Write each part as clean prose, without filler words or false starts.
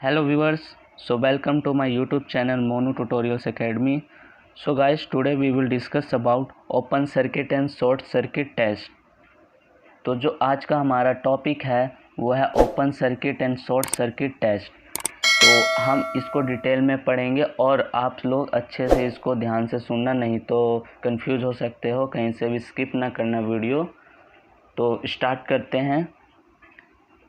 Hello viewers, so welcome to my YouTube channel Monu Tutorials Academy. So guys, today we will discuss about open circuit and short circuit test. तो जो आज का हमारा topic है वो है open circuit and short circuit test. तो हम इसको डिटेल में पढ़ेंगे और आप लोग अच्छे से इसको ध्यान से सुनना, नहीं तो कंफ्यूज हो सकते हो, कहीं से भी स्किप ना करना वीडियो। तो स्टार्ट करते हैं।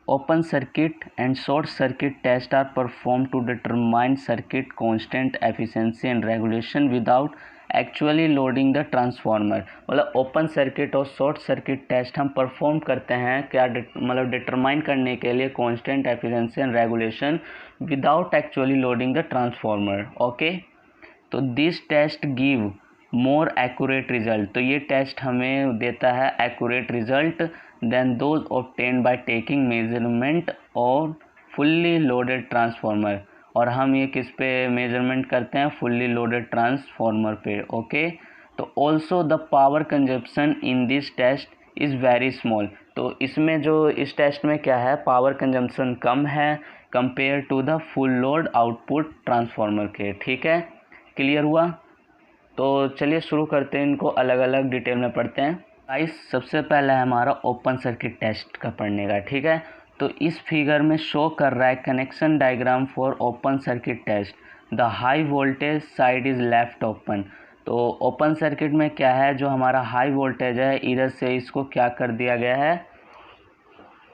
Open circuit and short circuit tests are performed to determine circuit constant efficiency and regulation without actually loading the transformer। मतलब ओपन सर्किट और शॉर्ट सर्किट टेस्ट हम परफॉर्म करते हैं क्या मतलब डिटरमाइन करने के लिए constant efficiency and regulation without actually loading the transformer. Okay, तो this test give more accurate result. तो ये टेस्ट हमें देता है accurate result then those obtain by taking measurement और फुल्ली लोडेड ट्रांसफार्मर। और हम ये किस पे मेजरमेंट करते हैं? फुल्ली लोडेड ट्रांसफार्मर पे। ओके, तो also the power consumption in this test is very small. तो इसमें जो इस टेस्ट में क्या है, पावर कंजप्शन कम है compare to the full load output transformer के। ठीक है, क्लियर हुआ? तो चलिए शुरू करते हैं, इनको अलग अलग डिटेल में पढ़ते हैं। गाइस, सबसे पहला है हमारा ओपन सर्किट टेस्ट का पढ़ने का। ठीक है, तो इस फिगर में शो कर रहा है connection diagram for open circuit test. The high voltage side is left open. तो ओपन सर्किट में क्या है, जो हमारा हाई वोल्टेज है इधर से इसको क्या कर दिया गया है,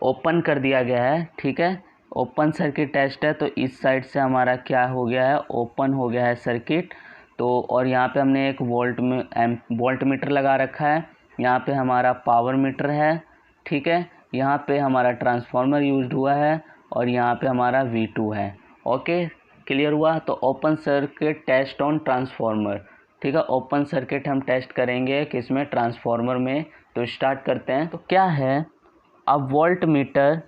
ओपन कर दिया गया है। ठीक है, ओपन सर्किट टेस्ट है तो इस साइड से हमारा क्या हो गया है, ओपन हो गया है सर्किट। तो और यहाँ पे हमने एक वोल्ट मीटर लगा रखा है, यहाँ पे हमारा पावर मीटर है। ठीक है, यहाँ पे हमारा ट्रांसफार्मर यूज्ड हुआ है और यहाँ पे हमारा V2 है। ओके, क्लियर हुआ? तो open circuit test on transformer. ठीक है, ओपन सर्किट हम टेस्ट करेंगे किसमें? ट्रांसफार्मर में। तो स्टार्ट करते हैं। तो क्या है, अब voltmeter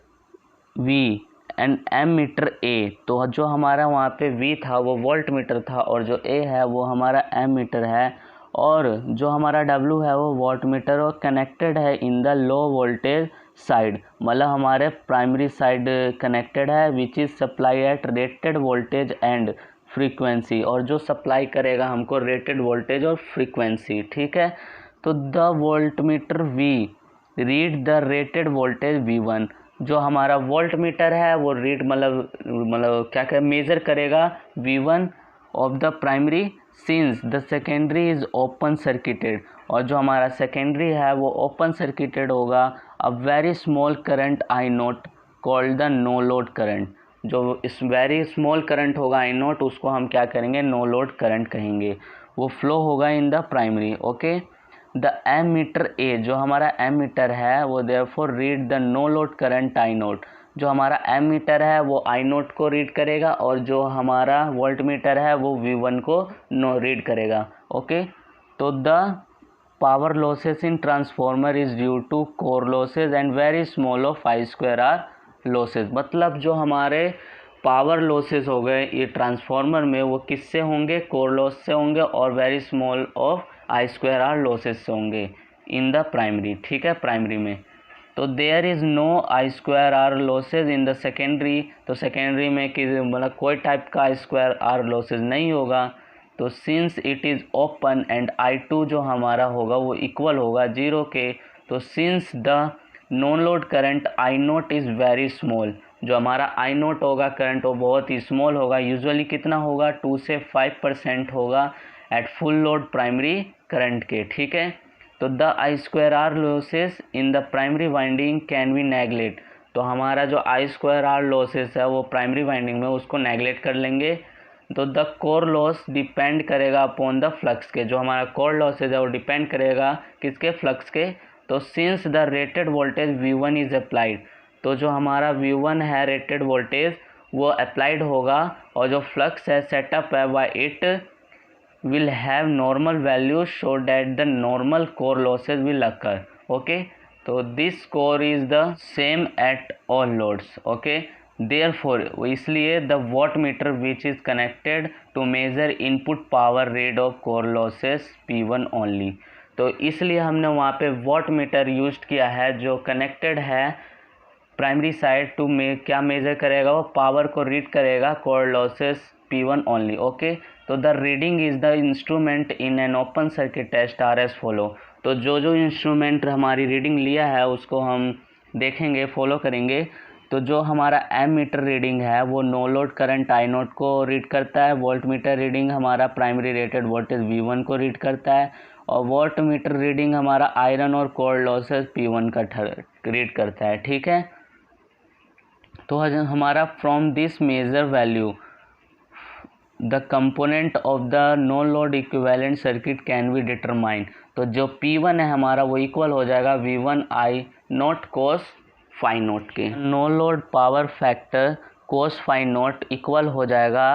V and ammeter A। तो जो हमारा वहाँ पे V था वो वोल्ट मीटर था और जो A है वो हमारा एम मीटर है, और जो हमारा W है वो वोल्ट मीटर और कनेक्टेड है in the low voltage side. मतलब हमारे प्राइमरी साइड कनेक्टेड है which is supply at rated voltage and frequency, और जो सप्लाई करेगा हमको रेटेड वोल्टेज और फ्रीक्वेंसी। ठीक है, तो the volt meter V read the rated voltage V1। जो हमारा वोल्ट मीटर है वो रीड मतलब क्या क्या मेज़र करेगा V1 of the primary since the secondary is open circuited. और जो हमारा सेकेंडरी है वो ओपन सर्किटेड होगा। A very small current I nought called the no load current. जो इस वेरी स्मॉल करंट होगा I नोट, उसको हम क्या करेंगे, नो लोड करंट कहेंगे। वो फ्लो होगा in the primary. Okay, the ammeter A, जो हमारा एम मीटर है वो therefore read the no load current I nought. जो हमारा एम मीटर है वो I नोट को रीड करेगा और जो हमारा वोल्ट मीटर है वो V1 को नो रीड करेगा। ओके, तो the power losses in transformer is due to core losses and very small of I2R losses. मतलब जो हमारे पावर लॉसेस हो गए ये ट्रांसफार्मर में वो किससे होंगे, कोर लॉस से होंगे और very small of I2R losses से होंगे इन द प्राइमरी। ठीक है, प्राइमरी में। तो there is no I2R losses in the secondary. तो सेकेंडरी में मतलब कोई टाइप का I2R लॉसेज नहीं होगा। तो since it is open and I2 जो हमारा होगा वो इक्वल होगा 0 के। तो since the no load current I nought is very small. जो हमारा I नोट होगा करंट वो बहुत ही स्मॉल होगा। यूजुअली कितना होगा, 2 से 5% होगा at full load primary current के। ठीक है, तो the I2R losses in the primary winding can be neglect. तो हमारा जो I2R लॉसेस है वो प्राइमरी वाइंडिंग में उसको नेगलेक्ट कर लेंगे। तो द कोर लॉस डिपेंड करेगा अपॉन द फ्लक्स के। जो हमारा कोर लॉसेज है वो डिपेंड करेगा किसके, फ्लक्स के। तो since the rated voltage V1 is applied. तो जो हमारा V1 है रेटेड वोल्टेज वो अप्लाइड होगा और जो फ्लक्स है सेटअप है why it will have normal values so that the normal core losses will occur. Okay, so this core is the same at all loads. Okay, therefore इसलिए the watt meter which is connected to measure input power rate of core losses P1 only। तो इसलिए हमने वहाँ पे watt meter use किया है जो connected है प्राइमरी साइड टू क्या मेजर करेगा, वो पावर को रीड करेगा core losses P1 only. Okay, तो the reading is the instrument in an open circuit test are as follow. तो जो जो इंस्ट्रूमेंट हमारी रीडिंग लिया है उसको हम देखेंगे, फॉलो करेंगे। तो जो हमारा एम मीटर रीडिंग है वो no load current I nought को रीड करता है। वोल्ट मीटर रीडिंग हमारा प्राइमरी रेटेड वोल्टेज V1 को रीड करता है। और वोल्ट मीटर रीडिंग हमारा आयरन और कोर लॉसेस P1 का रीड करता है। ठीक है, तो हमारा from this measure value the component of the no load equivalent circuit can be determine. तो जो P1 है हमारा वो इक्वल हो जाएगा V1 I nought cos phi nought के। No load power factor cos phi nought equal हो जाएगा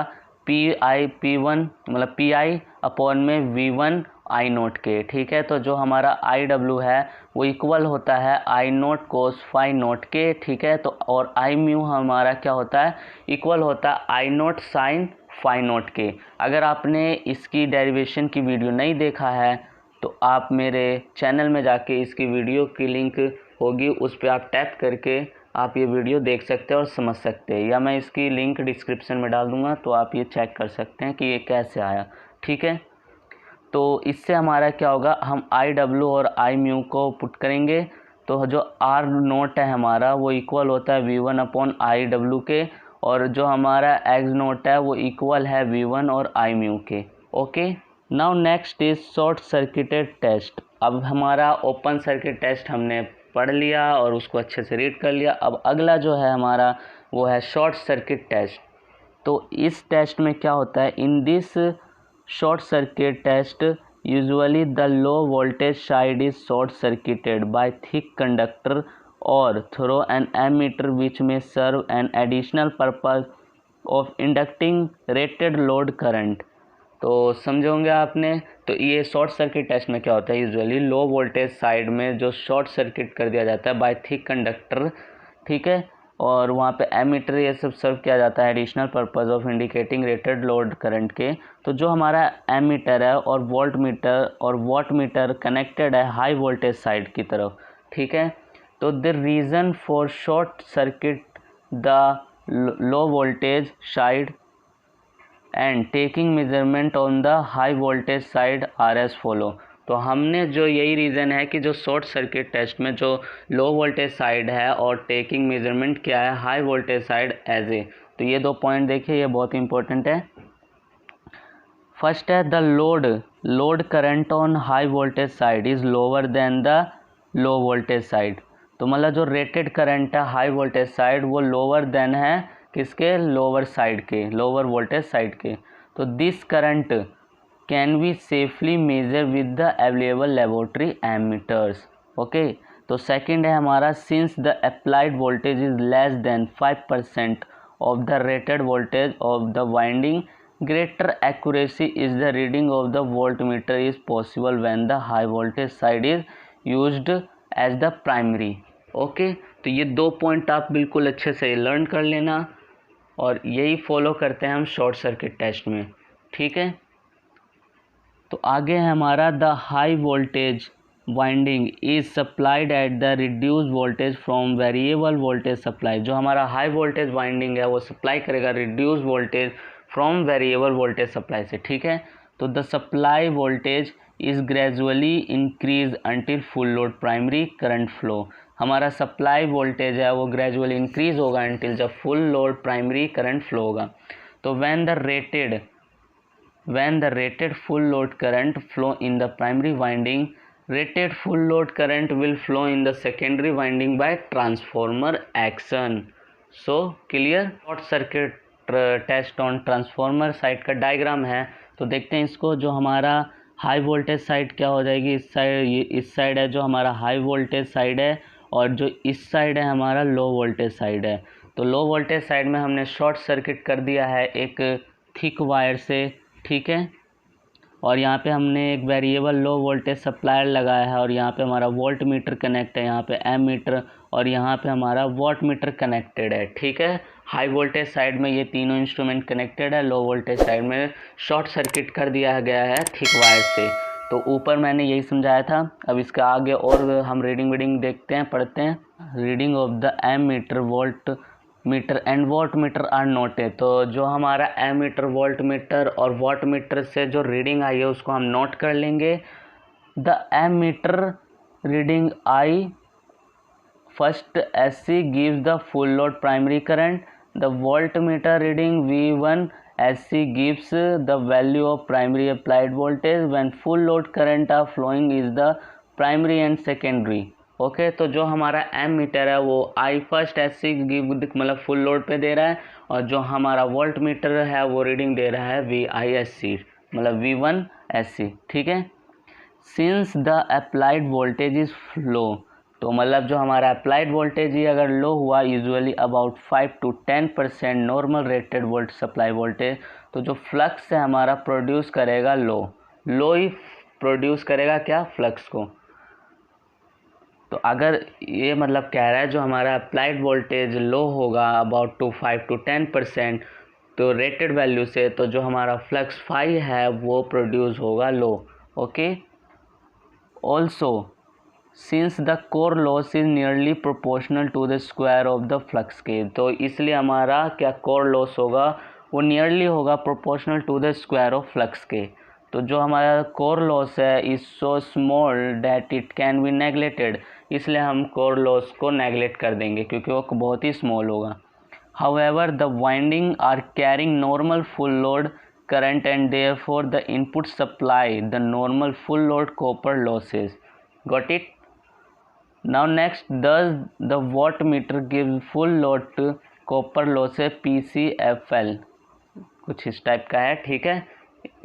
P1 मतलब PI अपॉन में V1 आई नोट के। ठीक है, तो जो हमारा IW है वो इक्वल होता है आई नोट कोस फाई नोट के। ठीक है, तो और आई म्यू हमारा क्या होता है, इक्वल होता है आई नोट साइन फाई नोट के। अगर आपने इसकी डेरिवेशन की वीडियो नहीं देखा है तो आप मेरे चैनल में जाके इसकी वीडियो की लिंक होगी, उस पर आप टैप करके आप ये वीडियो देख सकते हैं और समझ सकते हैं, या मैं इसकी लिंक डिस्क्रिप्शन में डाल दूंगा तो आप ये चेक कर सकते हैं कि ये कैसे आया। ठीक है, तो इससे हमारा क्या होगा, हम IW और आई म्यू को पुट करेंगे तो जो R नोट है हमारा वो इक्वल होता है V1 अपॉन IW के, और जो हमारा X नोट है वो इक्वल है V1 और आई म्यू के। Okay, now next is short circuited test. अब हमारा ओपन सर्किट टेस्ट हमने पढ़ लिया और उसको अच्छे से रीड कर लिया। अब अगला जो है हमारा वो है शॉर्ट सर्किट टेस्ट। तो इस टेस्ट में क्या होता है, in this short circuit test usually the low voltage side is short circuited by thick conductor और through an ammeter which may serve an additional purpose of inducting rated load current. तो समझोगे आपने। तो ये शॉर्ट सर्किट टेस्ट में क्या होता है, यूजुअली लो वोल्टेज साइड में जो शॉर्ट सर्किट कर दिया जाता है बाय थिक कंडक्टर। ठीक है, और वहाँ पे एमीटर ये सब सर्व किया जाता है additional purpose of indicating rated load current के। तो जो हमारा एमीटर है और वोल्ट मीटर और वॉट मीटर कनेक्टेड है हाई वोल्टेज साइड की तरफ। ठीक है, तो the reason for short circuit the low voltage side and taking measurement on the high voltage side are as follow. तो हमने जो यही रीज़न है कि जो शॉर्ट सर्किट टेस्ट में जो लो वोल्टेज साइड है और टेकिंग मेजरमेंट क्या है high voltage side as a. तो ये दो पॉइंट देखिए, ये बहुत इंपॉर्टेंट है। फर्स्ट है the load current on high voltage side is lower than the low voltage side. तो मतलब जो रेटेड करंट है हाई वोल्टेज साइड वो लोअर देन है किसके, लोअर साइड के, लोअर वोल्टेज साइड के। तो this current can be safely measure with the available laboratory ammeters. Okay, तो सेकंड है हमारा since the applied voltage is less than 5% of the rated voltage of the winding, greater accuracy is the reading of the voltmeter is possible when the high voltage side is used as the primary। Okay, तो ये दो point आप बिल्कुल अच्छे से learn कर लेना और यही फॉलो करते हैं हम शॉर्ट सर्किट टेस्ट में। ठीक है, तो आगे है हमारा the high voltage winding is supplied at the reduce voltage from variable voltage supply. जो हमारा हाई वोल्टेज वाइंडिंग है वो सप्लाई करेगा reduce voltage from variable voltage supply से। ठीक है, तो the supply voltage is gradually increase until full load primary current flow. हमारा सप्लाई वोल्टेज है वो ग्रेजुअली इंक्रीज होगा अंटिल जब full load primary current flow होगा। तो when the rated full load current flow in the primary winding, rated full load current will flow in the secondary winding by transformer action। So clear। Short circuit test on transformer side का diagram है, तो देखते हैं इसको। जो हमारा high voltage side क्या हो जाएगी, इस साइड है जो हमारा हाई वोल्टेज साइड है, और जो इस साइड है हमारा लो वोल्टेज साइड है। तो लो वोल्टेज साइड में हमने शॉर्ट सर्किट कर दिया है एक थिक वायर से। ठीक है, और यहाँ पे हमने एक वेरिएबल लो वोल्टेज सप्लायर लगाया है, और यहाँ पे हमारा वोल्ट मीटर कनेक्ट है, यहाँ पे एम मीटर, और यहाँ पे हमारा वॉट मीटर कनेक्टेड है। ठीक है, हाई वोल्टेज साइड में ये तीनों इंस्ट्रूमेंट कनेक्टेड है, लो वोल्टेज साइड में शॉर्ट सर्किट कर दिया गया है थिक वायर से। तो ऊपर मैंने यही समझाया था। अब इसके आगे और हम रीडिंग देखते हैं, पढ़ते हैं। Reading of the ammeter, voltmeter and wattmeter are noted. तो जो हमारा एमीटर, वोल्ट मीटर और वॉट मीटर से जो रीडिंग आई है उसको हम नोट कर लेंगे। The ammeter reading I first SC gives the full load primary current. The voltmeter reading V1 SC gives the value of primary applied voltage when full load current are flowing is the primary and secondary. Okay तो जो हमारा ammeter है वो आई first SC मतलब full load पे दे रहा है, और जो हमारा वोल्ट मीटर है वो रीडिंग दे रहा है VISC मतलब V1 SC। ठीक है। Since the applied voltage is low, तो मतलब जो हमारा अप्लाइड वोल्टेज ही अगर लो हुआ, usually about 5 to 10% normal rated volt supply voltage, तो जो फ्लक्स है हमारा प्रोड्यूस करेगा लो ही प्रोड्यूस करेगा क्या, फ्लक्स को। तो अगर ये मतलब कह रहा है जो हमारा अप्लाइड वोल्टेज लो होगा अबाउट 5 to 10% तो रेटेड वैल्यू से, तो जो हमारा फ्लक्स फाई है वो प्रोड्यूस होगा लो। Okay. Also since the core loss is nearly proportional to the square of the flux के, तो इसलिए हमारा क्या कोर लॉस होगा वो नियरली होगा proportional to the square of flux के। तो जो हमारा कोर लॉस है is so small that it can be neglected, इसलिए हम कोर लॉस को नेग्लेक्ट कर देंगे क्योंकि वो बहुत ही स्मॉल होगा। However the winding are carrying normal full load current and therefore the input supply the normal full load copper losses. Got it? Now next, does the wattmeter give full load copper losses PCFL, कुछ इस type का है। ठीक है,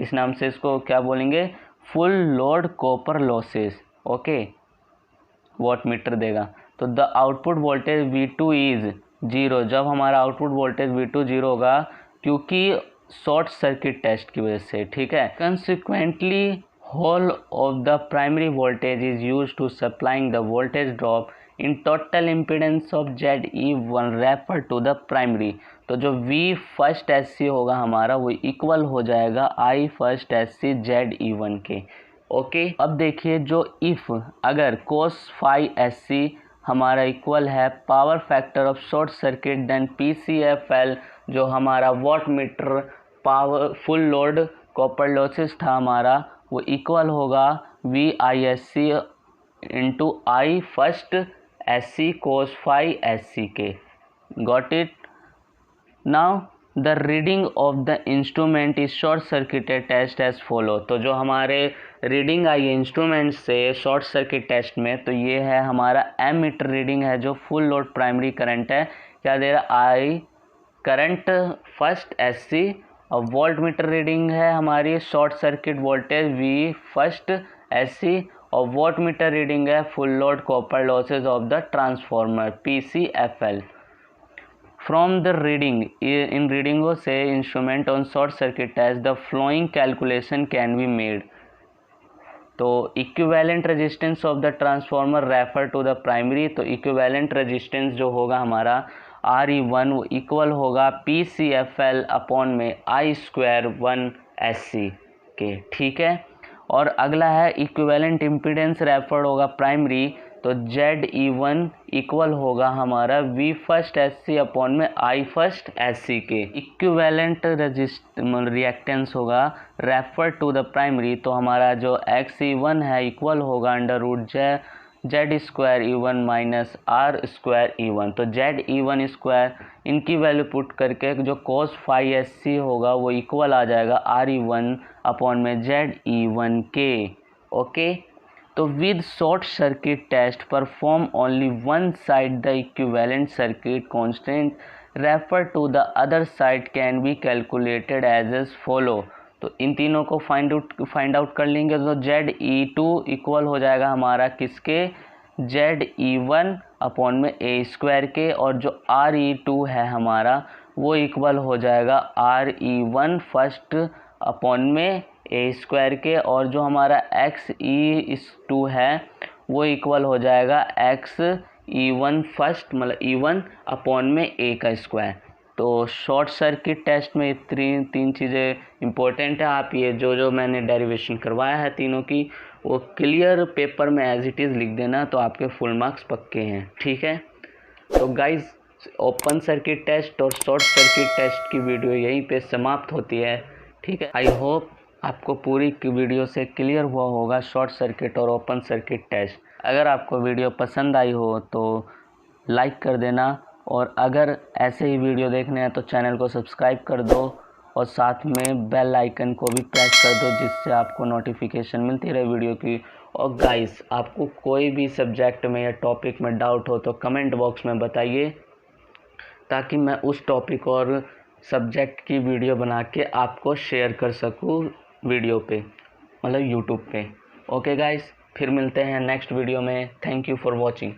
इस नाम से इसको क्या बोलेंगे, full load copper losses. Okay, wattmeter देगा। तो the output voltage V2 is 0, जब हमारा आउटपुट वोल्टेज V2 0 होगा क्योंकि शॉर्ट सर्किट टेस्ट की वजह से। ठीक है। Consequently whole of the primary voltage is used to supplying the voltage drop in total impedance of ZE1 referred to the primary। तो जो V फर्स्ट SC होगा हमारा वो इक्वल हो जाएगा I फर्स्ट SC ZE1 के। ओके। अब देखिए जो इफ़ अगर cos phi SC हमारा इक्वल है power factor of short circuit then PCFL जो हमारा wattmeter power full load copper losses था हमारा वो इक्वल होगा VISC into I first SC cos phi SC के। Got it. Now the reading of the instrument is short circuited test as follow. तो जो हमारे रीडिंग आई है instrument से शॉर्ट सर्किट टेस्ट में, तो ये है हमारा एम मीटर रीडिंग है जो फुल लोड प्राइमरी करंट है, क्या दे रहा I करंट फर्स्ट SC, और वोल्ट मीटर रीडिंग है हमारी short circuit voltage V first SC, और वोल्ट मीटर रीडिंग है full load copper losses of the transformer PCFL। From the reading इन रीडिंगों से instrument on short circuit test the flowing calculation can be made. तो equivalent resistance of the transformer refer to the primary, तो equivalent resistance जो होगा हमारा RE1 वो equal होगा PCFL अपॉन में I स्क्वायर 1 SC के। ठीक है। और अगला है इक्विवेलेंट इम्पीडेंस रेफर्ड होगा प्राइमरी, तो ZE1 इक्वल होगा हमारा V फर्स्ट SC अपॉन में I फर्स्ट SC के। इक्विवेलेंट रिएक्टेंस होगा रेफर टू द प्राइमरी, तो हमारा जो XE1 है इक्वल होगा under root Z square E1 minus R square E1। तो ZE1 स्क्वायर इनकी वैल्यू पुट करके जो cos phi SC होगा वो इक्वल आ जाएगा RE1 अपॉन में ZE1 के। ओके। तो with short circuit test perform only one side the equivalent circuit constant refer to the other side can be calculated as follow. तो इन तीनों को फाइंड आउट कर लेंगे। तो ZE2 इक्वल हो जाएगा हमारा किसके, ZE1 अपॉन में A स्क्वायर के, और जो RE2 है हमारा वो इक्वल हो जाएगा RE1 फर्स्ट अपॉन में A स्क्वायर के, और जो हमारा XE2 है वो इक्वल हो जाएगा XE1 फर्स्ट मतलब E1 अपॉन में A का स्क्वायर। तो शॉर्ट सर्किट टेस्ट में तीन चीज़ें इम्पोर्टेंट है। आप ये जो मैंने डेरिवेशन करवाया है तीनों की, वो क्लियर पेपर में एज इट इज़ लिख देना, तो आपके फुल मार्क्स पक्के हैं। ठीक है, तो गाइज़ ओपन सर्किट टेस्ट और शॉर्ट सर्किट टेस्ट की वीडियो यहीं पे समाप्त होती है। ठीक है, आई होप आपको पूरी वीडियो से क्लियर हुआ होगा शॉर्ट सर्किट और ओपन सर्किट टेस्ट। अगर आपको वीडियो पसंद आई हो तो लाइक कर देना, और अगर ऐसे ही वीडियो देखने हैं तो चैनल को सब्सक्राइब कर दो और साथ में बेल आइकन को भी प्रेस कर दो, जिससे आपको नोटिफिकेशन मिलती रहे वीडियो की। और गाइस, आपको कोई भी सब्जेक्ट में या टॉपिक में डाउट हो तो कमेंट बॉक्स में बताइए, ताकि मैं उस टॉपिक और सब्जेक्ट की वीडियो बना के आपको शेयर कर सकूँ वीडियो पे, मतलब यूट्यूब पे। ओके गाइस, फिर मिलते हैं नेक्स्ट वीडियो में। Thank you for watching.